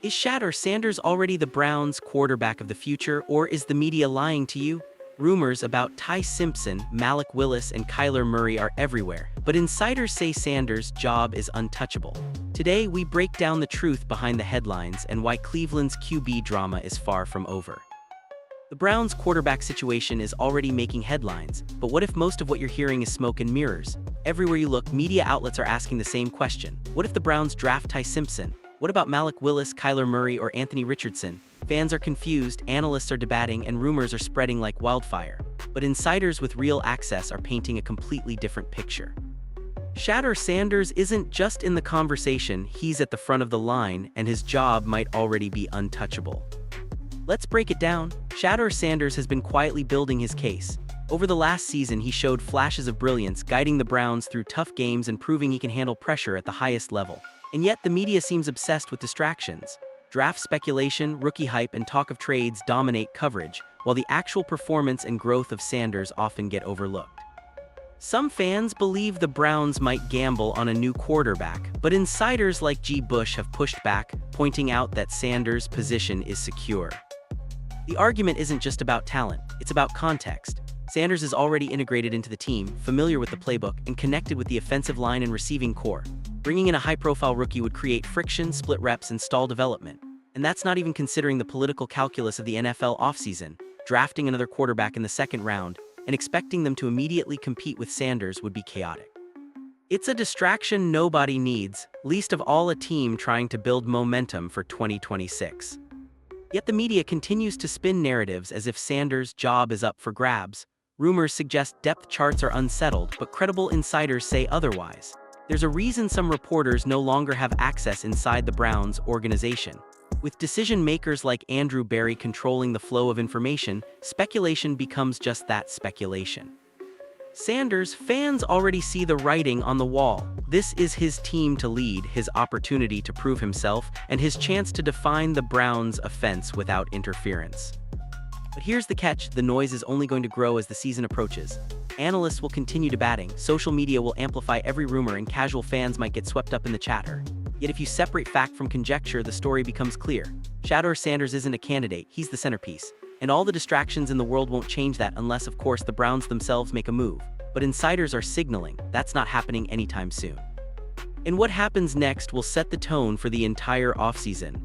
Is Shedeur Sanders already the Browns' quarterback of the future, or is the media lying to you? Rumors about Ty Simpson, Malik Willis, and Kyler Murray are everywhere, but insiders say Sanders' job is untouchable. Today, we break down the truth behind the headlines and why Cleveland's QB drama is far from over. The Browns' quarterback situation is already making headlines, but what if most of what you're hearing is smoke and mirrors? Everywhere you look, media outlets are asking the same question. What if the Browns draft Ty Simpson? What about Malik Willis, Kyler Murray, or Anthony Richardson? Fans are confused, analysts are debating, and rumors are spreading like wildfire. But insiders with real access are painting a completely different picture. Shedeur Sanders isn't just in the conversation, he's at the front of the line, and his job might already be untouchable. Let's break it down. Shedeur Sanders has been quietly building his case. Over the last season, he showed flashes of brilliance, guiding the Browns through tough games and proving he can handle pressure at the highest level. And yet, the media seems obsessed with distractions. Draft speculation, rookie hype, and talk of trades dominate coverage, while the actual performance and growth of Sanders often get overlooked. Some fans believe the Browns might gamble on a new quarterback, but insiders like G. Bush have pushed back, pointing out that Sanders' position is secure. The argument isn't just about talent, it's about context. Sanders is already integrated into the team, familiar with the playbook, and connected with the offensive line and receiving core. Bringing in a high-profile rookie would create friction, split reps, and stall development. And that's not even considering the political calculus of the NFL offseason. Drafting another quarterback in the second round and expecting them to immediately compete with Sanders would be chaotic. It's a distraction nobody needs, least of all a team trying to build momentum for 2026. Yet the media continues to spin narratives as if Sanders' job is up for grabs. Rumors suggest depth charts are unsettled, but credible insiders say otherwise. There's a reason some reporters no longer have access inside the Browns organization. With decision-makers like Andrew Berry controlling the flow of information, speculation becomes just that, speculation. Sanders fans already see the writing on the wall. This is his team to lead, his opportunity to prove himself, and his chance to define the Browns' offense without interference. But here's the catch, the noise is only going to grow as the season approaches. Analysts will continue debating, social media will amplify every rumor, and casual fans might get swept up in the chatter. Yet if you separate fact from conjecture, the story becomes clear. Shedeur Sanders isn't a candidate, he's the centerpiece. And all the distractions in the world won't change that unless, of course, the Browns themselves make a move. But insiders are signaling that's not happening anytime soon. And what happens next will set the tone for the entire offseason.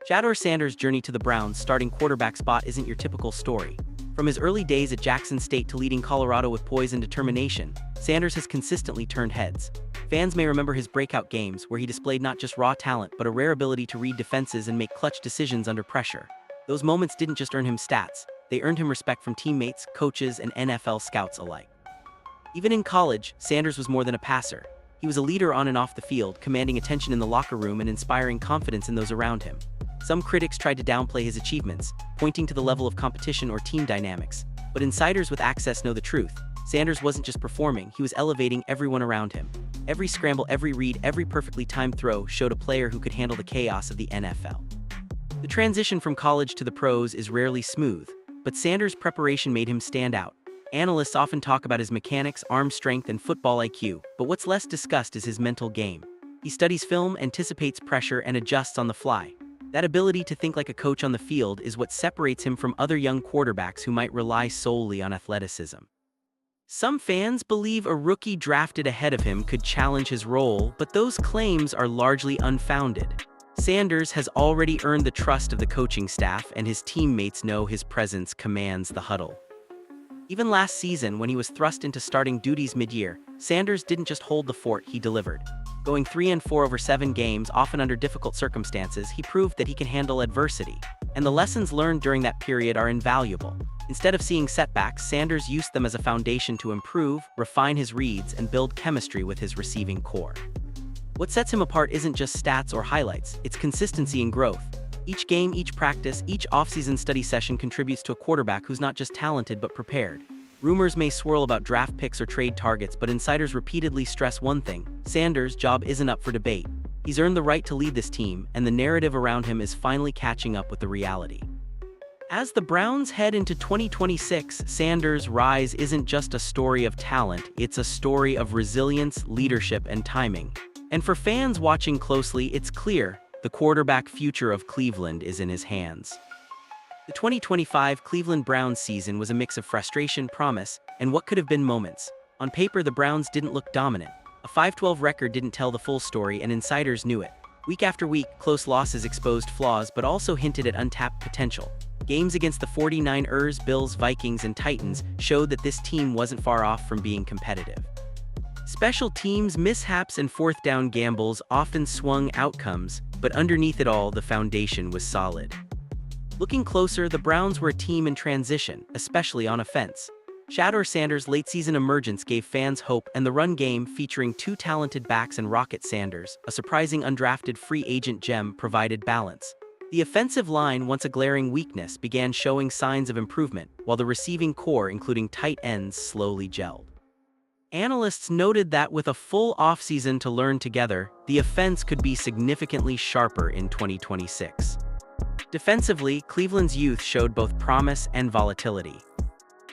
Shedeur Sanders' journey to the Browns' starting quarterback spot isn't your typical story. From his early days at Jackson State to leading Colorado with poise and determination, Sanders has consistently turned heads. Fans may remember his breakout games, where he displayed not just raw talent but a rare ability to read defenses and make clutch decisions under pressure. Those moments didn't just earn him stats, they earned him respect from teammates, coaches, and NFL scouts alike. Even in college, Sanders was more than a passer. He was a leader on and off the field, commanding attention in the locker room and inspiring confidence in those around him. Some critics tried to downplay his achievements, pointing to the level of competition or team dynamics. But insiders with access know the truth. Sanders wasn't just performing, he was elevating everyone around him. Every scramble, every read, every perfectly timed throw showed a player who could handle the chaos of the NFL. The transition from college to the pros is rarely smooth, but Sanders' preparation made him stand out. Analysts often talk about his mechanics, arm strength, and football IQ, but what's less discussed is his mental game. He studies film, anticipates pressure, and adjusts on the fly. That ability to think like a coach on the field is what separates him from other young quarterbacks who might rely solely on athleticism. Some fans believe a rookie drafted ahead of him could challenge his role, but those claims are largely unfounded. Sanders has already earned the trust of the coaching staff, and his teammates know his presence commands the huddle. Even last season, when he was thrust into starting duties mid-year, Sanders didn't just hold the fort, he delivered. Going 3-4 over 7 games, often under difficult circumstances, he proved that he can handle adversity. And the lessons learned during that period are invaluable. Instead of seeing setbacks, Sanders used them as a foundation to improve, refine his reads, and build chemistry with his receiving core. What sets him apart isn't just stats or highlights, it's consistency and growth. Each game, each practice, each offseason study session contributes to a quarterback who's not just talented but prepared. Rumors may swirl about draft picks or trade targets, but insiders repeatedly stress one thing: Sanders' job isn't up for debate. He's earned the right to lead this team, and the narrative around him is finally catching up with the reality. As the Browns head into 2026, Sanders' rise isn't just a story of talent, it's a story of resilience, leadership, and timing. And for fans watching closely, it's clear, the quarterback future of Cleveland is in his hands. The 2025 Cleveland Browns season was a mix of frustration, promise, and what could have been moments. On paper, the Browns didn't look dominant. A 5-12 record didn't tell the full story, and insiders knew it. Week after week, close losses exposed flaws but also hinted at untapped potential. Games against the 49ers, Bills, Vikings, and Titans showed that this team wasn't far off from being competitive. Special teams mishaps and fourth down gambles often swung outcomes, but underneath it all, the foundation was solid. Looking closer, the Browns were a team in transition, especially on offense. Shedeur Sanders' late-season emergence gave fans hope, and the run game, featuring two talented backs and Rocket Sanders, a surprising undrafted free agent gem, provided balance. The offensive line, once a glaring weakness, began showing signs of improvement, while the receiving core, including tight ends, slowly gelled. Analysts noted that with a full offseason to learn together, the offense could be significantly sharper in 2026. Defensively, Cleveland's youth showed both promise and volatility.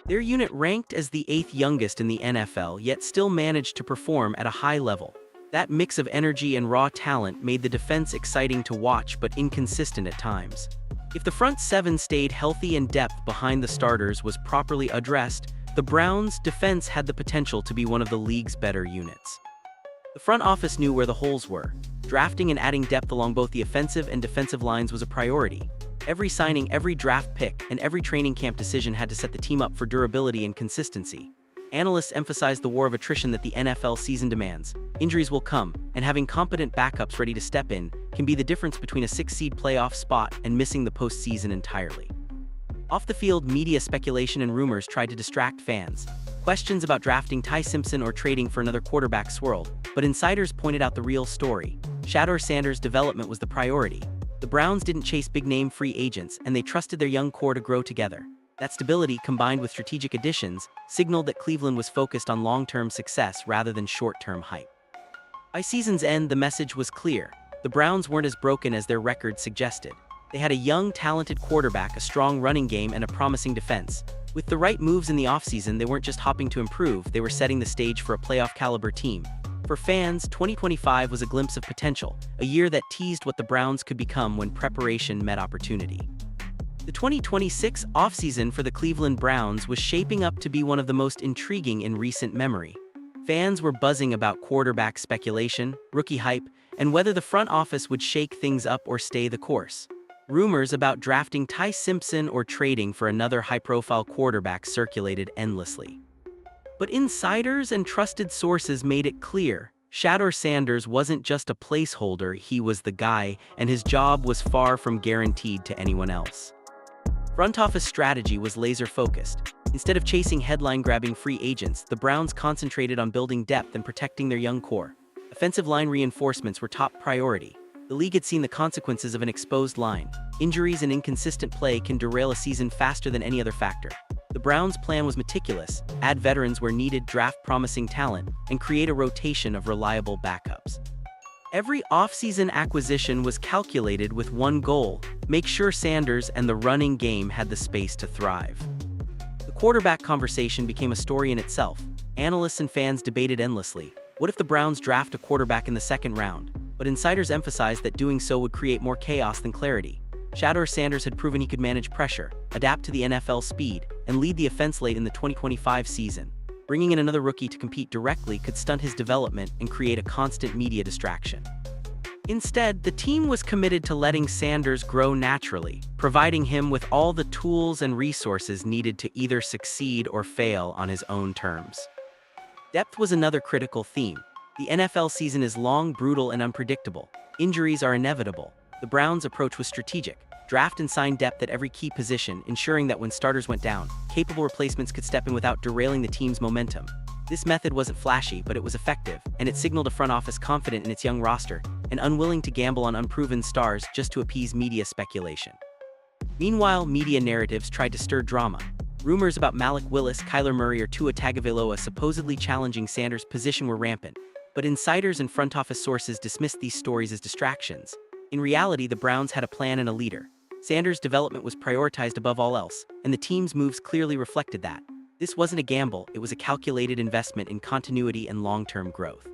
Their unit ranked as the 8th youngest in the NFL, yet still managed to perform at a high level. That mix of energy and raw talent made the defense exciting to watch but inconsistent at times. If the front seven stayed healthy and depth behind the starters was properly addressed, the Browns' defense had the potential to be one of the league's better units. The front office knew where the holes were. Drafting and adding depth along both the offensive and defensive lines was a priority. Every signing, every draft pick, and every training camp decision had to set the team up for durability and consistency. Analysts emphasized the war of attrition that the NFL season demands. Injuries will come, and having competent backups ready to step in can be the difference between a 6-seed playoff spot and missing the postseason entirely. Off the field, media speculation and rumors tried to distract fans. Questions about drafting Ty Simpson or trading for another quarterback swirled, but insiders pointed out the real story. Shedeur Sanders' development was the priority. The Browns didn't chase big-name free agents, and they trusted their young core to grow together. That stability, combined with strategic additions, signaled that Cleveland was focused on long-term success rather than short-term hype. By season's end, the message was clear. The Browns weren't as broken as their record suggested. They had a young, talented quarterback, a strong running game, and a promising defense. With the right moves in the offseason, they weren't just hopping to improve, they were setting the stage for a playoff-caliber team. For fans, 2025 was a glimpse of potential, a year that teased what the Browns could become when preparation met opportunity. The 2026 offseason for the Cleveland Browns was shaping up to be one of the most intriguing in recent memory. Fans were buzzing about quarterback speculation, rookie hype, and whether the front office would shake things up or stay the course. Rumors about drafting Ty Simpson or trading for another high-profile quarterback circulated endlessly. But insiders and trusted sources made it clear, Shedeur Sanders wasn't just a placeholder, he was the guy, and his job was far from guaranteed to anyone else. Front office strategy was laser-focused. Instead of chasing headline-grabbing free agents, the Browns concentrated on building depth and protecting their young core. Offensive line reinforcements were top priority. The league had seen the consequences of an exposed line. Injuries and inconsistent play can derail a season faster than any other factor. The Browns' plan was meticulous: add veterans where needed, draft promising talent, and create a rotation of reliable backups. Every offseason acquisition was calculated with one goal: make sure Sanders and the running game had the space to thrive. The quarterback conversation became a story in itself. Analysts and fans debated endlessly. What if the Browns draft a quarterback in the second round? But insiders emphasized that doing so would create more chaos than clarity. Shedeur Sanders had proven he could manage pressure, adapt to the NFL speed, and lead the offense late in the 2025 season. Bringing in another rookie to compete directly could stunt his development and create a constant media distraction. Instead, the team was committed to letting Sanders grow naturally, providing him with all the tools and resources needed to either succeed or fail on his own terms. Depth was another critical theme. The NFL season is long, brutal, and unpredictable. Injuries are inevitable. The Browns' approach was strategic. Draft and sign depth at every key position, ensuring that when starters went down, capable replacements could step in without derailing the team's momentum. This method wasn't flashy, but it was effective, and it signaled a front office confident in its young roster and unwilling to gamble on unproven stars just to appease media speculation. Meanwhile, media narratives tried to stir drama. Rumors about Malik Willis, Kyler Murray, or Tua Tagovailoa supposedly challenging Sanders' position were rampant, but insiders and front office sources dismissed these stories as distractions. In reality, the Browns had a plan and a leader. Sanders' development was prioritized above all else, and the team's moves clearly reflected that. This wasn't a gamble, it was a calculated investment in continuity and long-term growth.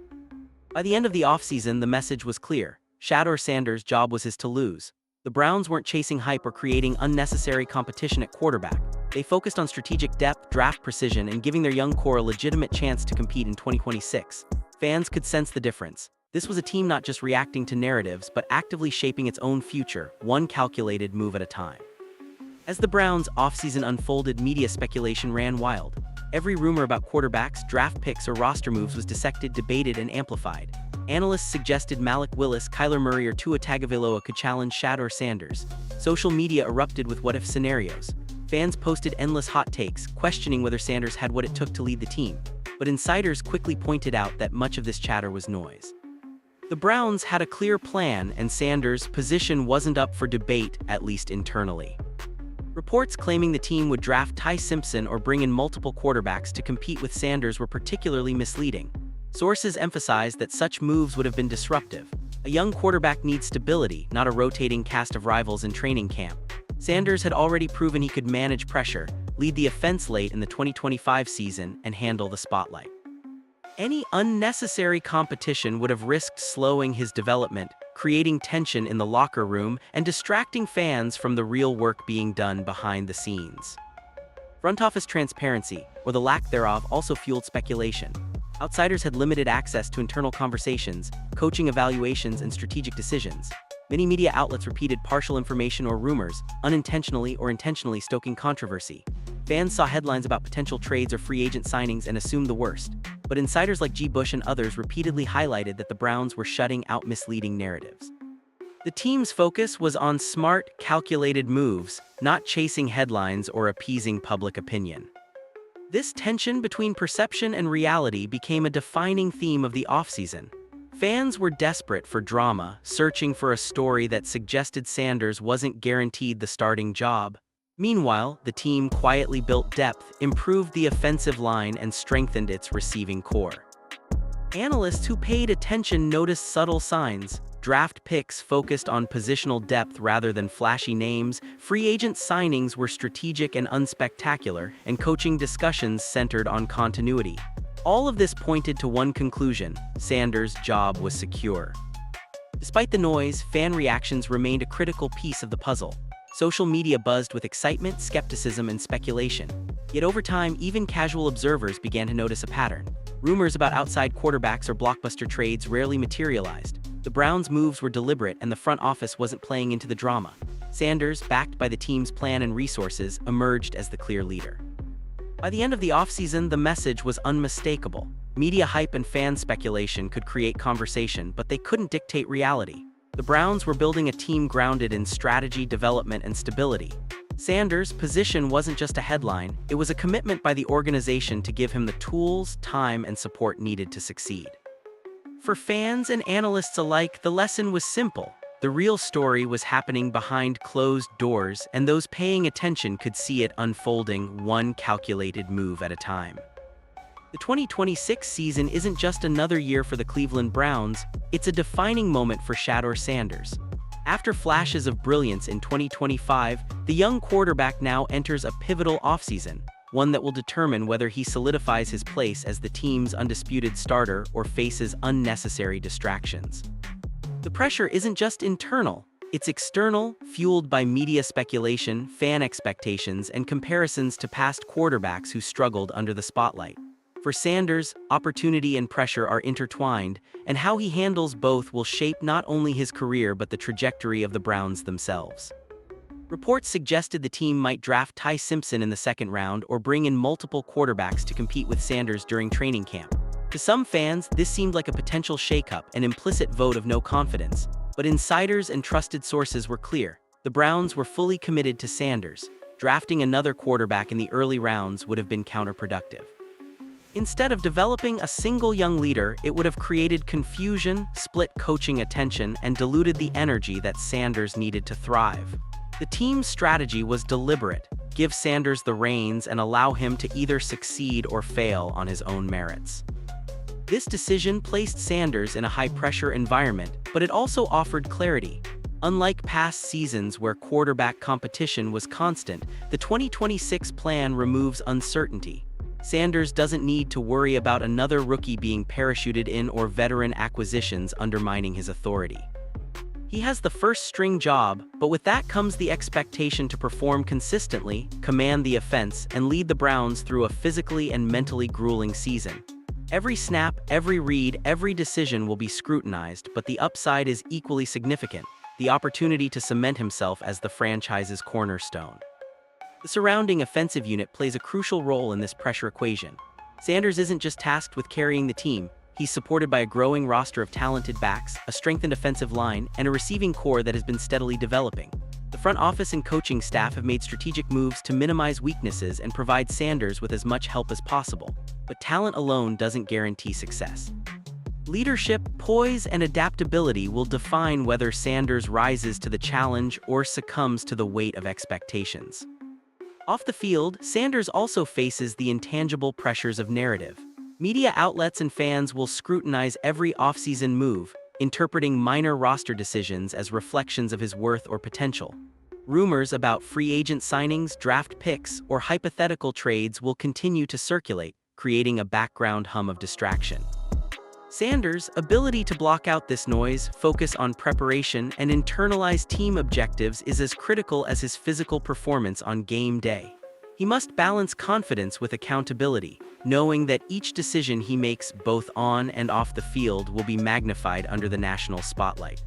By the end of the offseason, the message was clear. Shedeur Sanders' job was his to lose. The Browns weren't chasing hype or creating unnecessary competition at quarterback. They focused on strategic depth, draft precision, and giving their young core a legitimate chance to compete in 2026. Fans could sense the difference. This was a team not just reacting to narratives, but actively shaping its own future, one calculated move at a time. As the Browns' offseason unfolded, media speculation ran wild. Every rumor about quarterbacks, draft picks, or roster moves was dissected, debated, and amplified. Analysts suggested Malik Willis, Kyler Murray, or Tua Tagovailoa could challenge Shedeur Sanders. Social media erupted with what-if scenarios. Fans posted endless hot takes, questioning whether Sanders had what it took to lead the team. But insiders quickly pointed out that much of this chatter was noise. The Browns had a clear plan, and Sanders' position wasn't up for debate, at least internally. Reports claiming the team would draft Ty Simpson or bring in multiple quarterbacks to compete with Sanders were particularly misleading. Sources emphasized that such moves would have been disruptive. A young quarterback needs stability, not a rotating cast of rivals in training camp. Sanders had already proven he could manage pressure, lead the offense late in the 2025 season, and handle the spotlight. Any unnecessary competition would have risked slowing his development, creating tension in the locker room, and distracting fans from the real work being done behind the scenes. Front office transparency, or the lack thereof, also fueled speculation. Outsiders had limited access to internal conversations, coaching evaluations, and strategic decisions. Many media outlets repeated partial information or rumors, unintentionally or intentionally stoking controversy. Fans saw headlines about potential trades or free agent signings and assumed the worst. But insiders like G. Bush and others repeatedly highlighted that the Browns were shutting out misleading narratives. The team's focus was on smart, calculated moves, not chasing headlines or appeasing public opinion. This tension between perception and reality became a defining theme of the offseason. Fans were desperate for drama, searching for a story that suggested Sanders wasn't guaranteed the starting job. Meanwhile, the team quietly built depth, improved the offensive line, and strengthened its receiving core. Analysts who paid attention noticed subtle signs. Draft picks focused on positional depth rather than flashy names, free agent signings were strategic and unspectacular, and coaching discussions centered on continuity. All of this pointed to one conclusion: Sanders' job was secure. Despite the noise, fan reactions remained a critical piece of the puzzle. Social media buzzed with excitement, skepticism, and speculation. Yet over time, even casual observers began to notice a pattern. Rumors about outside quarterbacks or blockbuster trades rarely materialized. The Browns' moves were deliberate, and the front office wasn't playing into the drama. Sanders, backed by the team's plan and resources, emerged as the clear leader. By the end of the offseason, the message was unmistakable. Media hype and fan speculation could create conversation, but they couldn't dictate reality. The Browns were building a team grounded in strategy, development, and stability. Sanders' position wasn't just a headline, it was a commitment by the organization to give him the tools, time, and support needed to succeed. For fans and analysts alike, the lesson was simple. The real story was happening behind closed doors, and those paying attention could see it unfolding one calculated move at a time. The 2026 season isn't just another year for the Cleveland Browns, it's a defining moment for Shedeur Sanders. After flashes of brilliance in 2025, the young quarterback now enters a pivotal offseason, one that will determine whether he solidifies his place as the team's undisputed starter or faces unnecessary distractions. The pressure isn't just internal, it's external, fueled by media speculation, fan expectations, and comparisons to past quarterbacks who struggled under the spotlight. For Sanders, opportunity and pressure are intertwined, and how he handles both will shape not only his career but the trajectory of the Browns themselves. Reports suggested the team might draft Ty Simpson in the second round or bring in multiple quarterbacks to compete with Sanders during training camp. To some fans, this seemed like a potential shakeup, an implicit vote of no confidence. But insiders and trusted sources were clear. The Browns were fully committed to Sanders. Drafting another quarterback in the early rounds would have been counterproductive. Instead of developing a single young leader, it would have created confusion, split coaching attention, and diluted the energy that Sanders needed to thrive. The team's strategy was deliberate: give Sanders the reins and allow him to either succeed or fail on his own merits. This decision placed Sanders in a high-pressure environment, but it also offered clarity. Unlike past seasons where quarterback competition was constant, the 2026 plan removes uncertainty. Sanders doesn't need to worry about another rookie being parachuted in or veteran acquisitions undermining his authority. He has the first-string job, but with that comes the expectation to perform consistently, command the offense, and lead the Browns through a physically and mentally grueling season. Every snap, every read, every decision will be scrutinized, but the upside is equally significant: the opportunity to cement himself as the franchise's cornerstone. The surrounding offensive unit plays a crucial role in this pressure equation. Sanders isn't just tasked with carrying the team, he's supported by a growing roster of talented backs, a strengthened offensive line, and a receiving core that has been steadily developing. The front office and coaching staff have made strategic moves to minimize weaknesses and provide Sanders with as much help as possible. But talent alone doesn't guarantee success. Leadership, poise, and adaptability will define whether Sanders rises to the challenge or succumbs to the weight of expectations. Off the field, Sanders also faces the intangible pressures of narrative. Media outlets and fans will scrutinize every offseason move, interpreting minor roster decisions as reflections of his worth or potential. Rumors about free agent signings, draft picks, or hypothetical trades will continue to circulate, creating a background hum of distraction. Sanders' ability to block out this noise, focus on preparation, and internalize team objectives is as critical as his physical performance on game day. He must balance confidence with accountability, knowing that each decision he makes both on and off the field will be magnified under the national spotlight.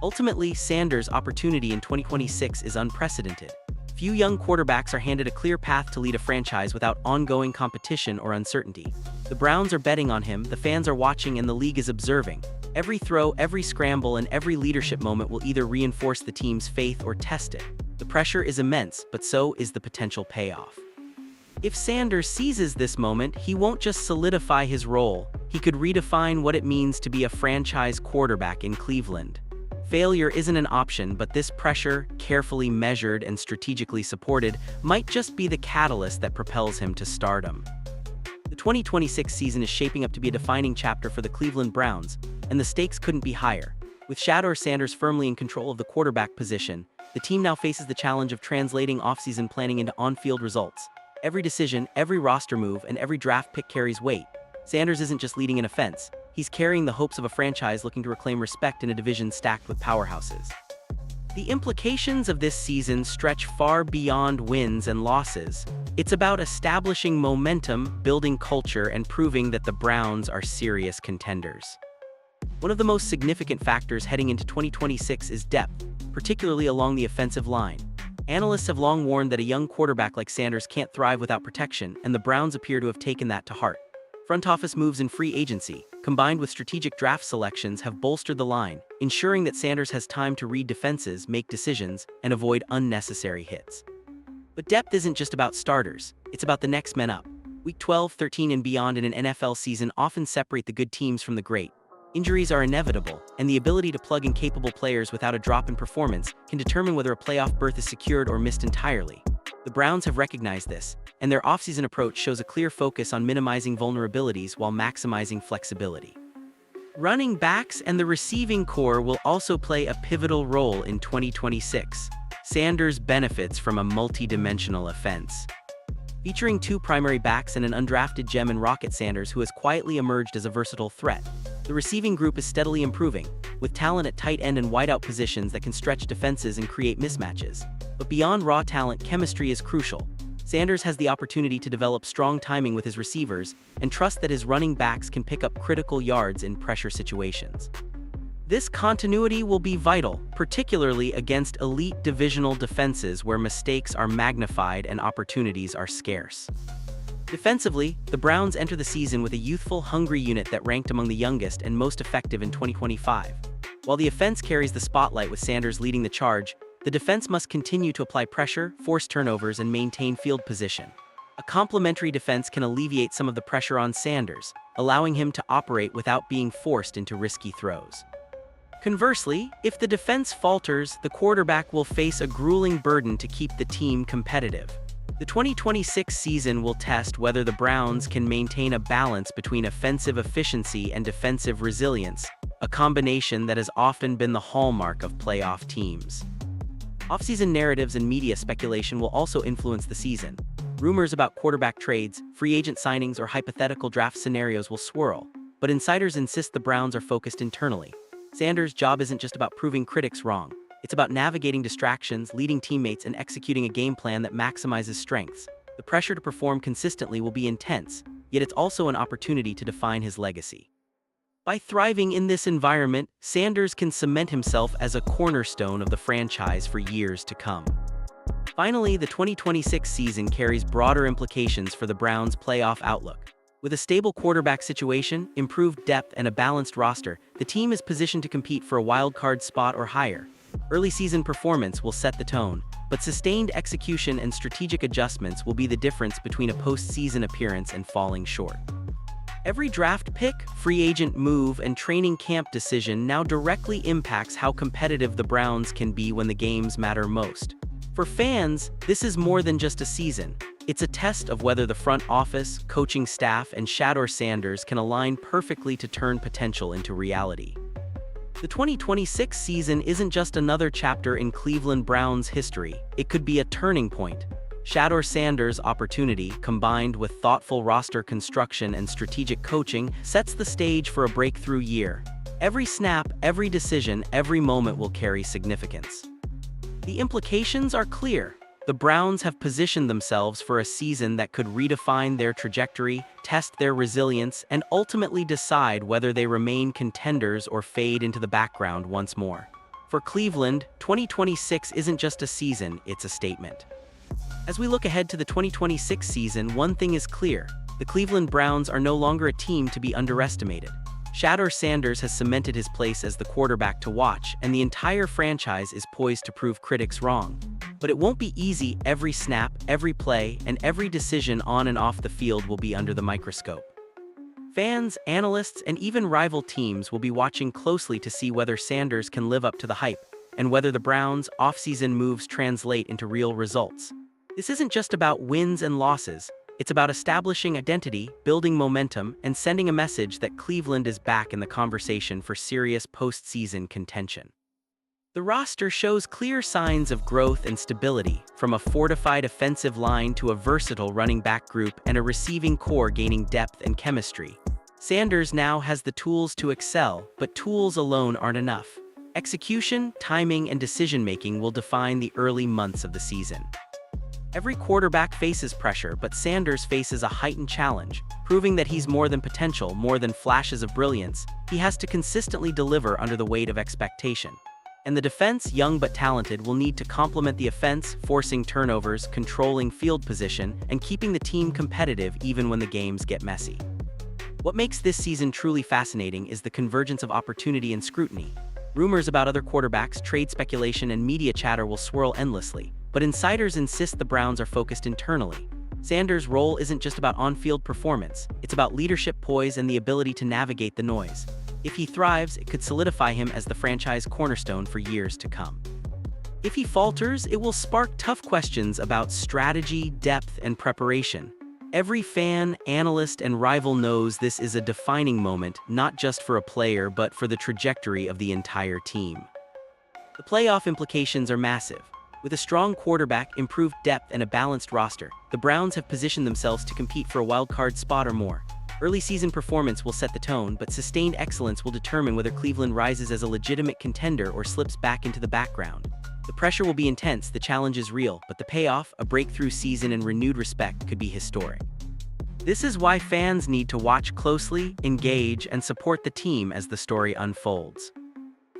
Ultimately, Sanders' opportunity in 2026 is unprecedented. Few young quarterbacks are handed a clear path to lead a franchise without ongoing competition or uncertainty. The Browns are betting on him, the fans are watching, and the league is observing. Every throw, every scramble, and every leadership moment will either reinforce the team's faith or test it. The pressure is immense, but so is the potential payoff. If Sanders seizes this moment, he won't just solidify his role, he could redefine what it means to be a franchise quarterback in Cleveland. Failure isn't an option, but this pressure, carefully measured and strategically supported, might just be the catalyst that propels him to stardom. The 2026 season is shaping up to be a defining chapter for the Cleveland Browns, and the stakes couldn't be higher. With Shedeur Sanders firmly in control of the quarterback position, the team now faces the challenge of translating offseason planning into on-field results. Every decision, every roster move, and every draft pick carries weight. Sanders isn't just leading an offense, he's carrying the hopes of a franchise looking to reclaim respect in a division stacked with powerhouses. The implications of this season stretch far beyond wins and losses. It's about establishing momentum, building culture, and proving that the Browns are serious contenders. One of the most significant factors heading into 2026 is depth, particularly along the offensive line. Analysts have long warned that a young quarterback like Sanders can't thrive without protection, and the Browns appear to have taken that to heart. Front office moves in free agency, combined with strategic draft selections, have bolstered the line, ensuring that Sanders has time to read defenses, make decisions, and avoid unnecessary hits. But depth isn't just about starters, it's about the next men up. Week 12, 13, and beyond in an NFL season often separate the good teams from the great. Injuries are inevitable, and the ability to plug in capable players without a drop in performance can determine whether a playoff berth is secured or missed entirely. The Browns have recognized this, and their offseason approach shows a clear focus on minimizing vulnerabilities while maximizing flexibility. Running backs and the receiving core will also play a pivotal role in 2026. Sanders benefits from a multi-dimensional offense. Featuring two primary backs and an undrafted gem in Rocket Sanders, who has quietly emerged as a versatile threat. The receiving group is steadily improving, with talent at tight end and wideout positions that can stretch defenses and create mismatches. But beyond raw talent, chemistry is crucial. Sanders has the opportunity to develop strong timing with his receivers and trust that his running backs can pick up critical yards in pressure situations. This continuity will be vital, particularly against elite divisional defenses where mistakes are magnified and opportunities are scarce. Defensively, the Browns enter the season with a youthful, hungry unit that ranked among the youngest and most effective in 2025. While the offense carries the spotlight with Sanders leading the charge, the defense must continue to apply pressure, force turnovers, and maintain field position. A complementary defense can alleviate some of the pressure on Sanders, allowing him to operate without being forced into risky throws. Conversely, if the defense falters, the quarterback will face a grueling burden to keep the team competitive. The 2026 season will test whether the Browns can maintain a balance between offensive efficiency and defensive resilience, a combination that has often been the hallmark of playoff teams. Offseason narratives and media speculation will also influence the season. Rumors about quarterback trades, free agent signings, or hypothetical draft scenarios will swirl, but insiders insist the Browns are focused internally. Sanders' job isn't just about proving critics wrong. It's about navigating distractions, leading teammates, and executing a game plan that maximizes strengths. The pressure to perform consistently will be intense, yet it's also an opportunity to define his legacy. By thriving in this environment, Sanders can cement himself as a cornerstone of the franchise for years to come. Finally, the 2026 season carries broader implications for the Browns' playoff outlook. With a stable quarterback situation, improved depth, and a balanced roster, the team is positioned to compete for a wild-card spot or higher. Early season performance will set the tone, but sustained execution and strategic adjustments will be the difference between a postseason appearance and falling short. Every draft pick, free agent move, and training camp decision now directly impacts how competitive the Browns can be when the games matter most. For fans, this is more than just a season. It's a test of whether the front office, coaching staff, and Shedeur Sanders can align perfectly to turn potential into reality. The 2026 season isn't just another chapter in Cleveland Browns history, it could be a turning point. Shedeur Sanders' opportunity, combined with thoughtful roster construction and strategic coaching, sets the stage for a breakthrough year. Every snap, every decision, every moment will carry significance. The implications are clear. The Browns have positioned themselves for a season that could redefine their trajectory, test their resilience, and ultimately decide whether they remain contenders or fade into the background once more. For Cleveland, 2026 isn't just a season, it's a statement. As we look ahead to the 2026 season, one thing is clear: the Cleveland Browns are no longer a team to be underestimated. Shedeur Sanders has cemented his place as the quarterback to watch, and the entire franchise is poised to prove critics wrong. But it won't be easy. Every snap, every play, and every decision on and off the field will be under the microscope. Fans, analysts, and even rival teams will be watching closely to see whether Sanders can live up to the hype, and whether the Browns' offseason moves translate into real results. This isn't just about wins and losses. It's about establishing identity, building momentum, and sending a message that Cleveland is back in the conversation for serious postseason contention. The roster shows clear signs of growth and stability, from a fortified offensive line to a versatile running back group and a receiving core gaining depth and chemistry. Sanders now has the tools to excel, but tools alone aren't enough. Execution, timing, and decision-making will define the early months of the season. Every quarterback faces pressure, but Sanders faces a heightened challenge, proving that he's more than potential, more than flashes of brilliance. He has to consistently deliver under the weight of expectation. And the defense, young but talented, will need to complement the offense, forcing turnovers, controlling field position, and keeping the team competitive even when the games get messy. What makes this season truly fascinating is the convergence of opportunity and scrutiny. Rumors about other quarterbacks, trade speculation, and media chatter will swirl endlessly, but insiders insist the Browns are focused internally. Sanders' role isn't just about on-field performance, it's about leadership, poise, and the ability to navigate the noise. If he thrives, it could solidify him as the franchise cornerstone for years to come. If he falters, it will spark tough questions about strategy, depth, and preparation. Every fan, analyst, and rival knows this is a defining moment, not just for a player, but for the trajectory of the entire team. The playoff implications are massive. With a strong quarterback, improved depth, and a balanced roster, the Browns have positioned themselves to compete for a wild-card spot or more. Early season performance will set the tone, but sustained excellence will determine whether Cleveland rises as a legitimate contender or slips back into the background. The pressure will be intense, the challenge is real, but the payoff, a breakthrough season and renewed respect, could be historic. This is why fans need to watch closely, engage, and support the team as the story unfolds.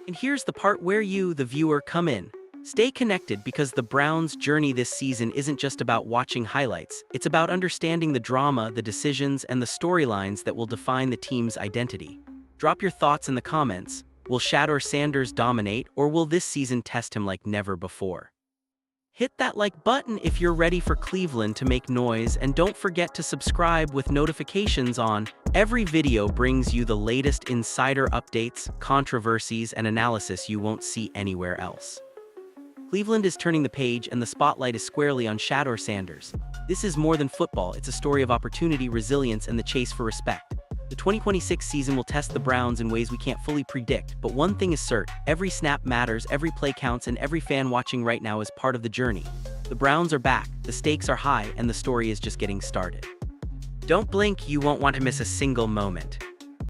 And here's the part where you, the viewer, come in. Stay connected, because the Browns' journey this season isn't just about watching highlights. It's about understanding the drama, the decisions, and the storylines that will define the team's identity. Drop your thoughts in the comments. Will Shedeur Sanders dominate, or will this season test him like never before? Hit that like button if you're ready for Cleveland to make noise, and don't forget to subscribe with notifications on. Every video brings you the latest insider updates, controversies, and analysis you won't see anywhere else. Cleveland is turning the page, and the spotlight is squarely on Shedeur Sanders. This is more than football, it's a story of opportunity, resilience, and the chase for respect. The 2026 season will test the Browns in ways we can't fully predict, but one thing is certain: every snap matters, every play counts, and every fan watching right now is part of the journey. The Browns are back, the stakes are high, and the story is just getting started. Don't blink, you won't want to miss a single moment.